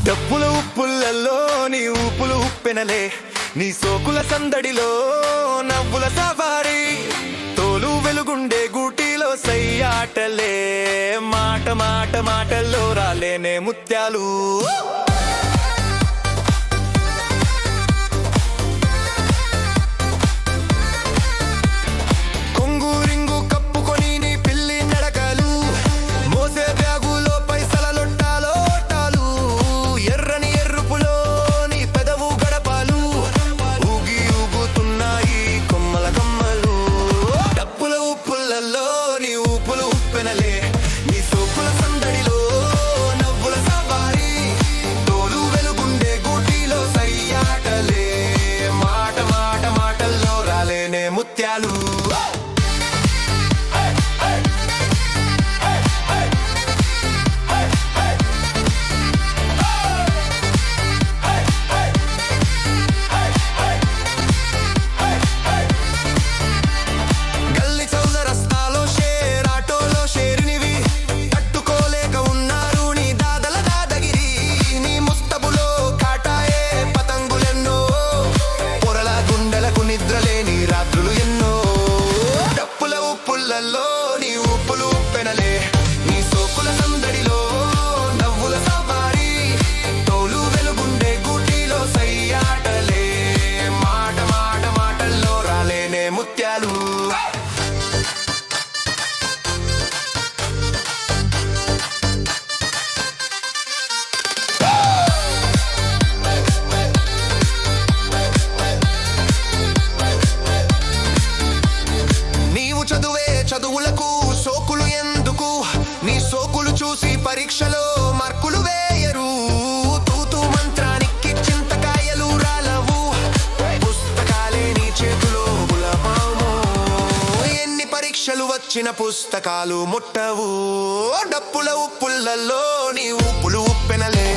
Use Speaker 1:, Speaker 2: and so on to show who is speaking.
Speaker 1: డప్పుల ఉప్పులలో నీ ఊపులు ఉప్పెనలే, నీ సోకుల సందడిలో నవ్వుల సవారి, తోలు వెలుగుండే గూటిలో సయ్యాటలే, మాట మాట మాటల్లో రాలేనే ముత్యాలు. ముత్యాలు నీ ఊపులు పెనలే, నీ సోకుల సందడిలో నవ్వుల సవారి, తోలు వెలుగుండే గూటిలో సయ్యాటలే, మాట మాట మాటల్లో రాలేనే ముత్యాలు. నీవు చదువే చదువులకు సోకులు ఎందుకు, నీ సోకులు చూసి పరీక్షలో మార్కులు వేయరు, తూతు మంత్రానికి చింతకాయలు రాలవు, పుస్తకాలే నీ చేతిలో గులపాము, ఎన్ని పరీక్షలు వచ్చిన పుస్తకాలు ముట్టవు. డప్పుల ఉప్పులలో నీ ఊపులు ఉప్పెనలే,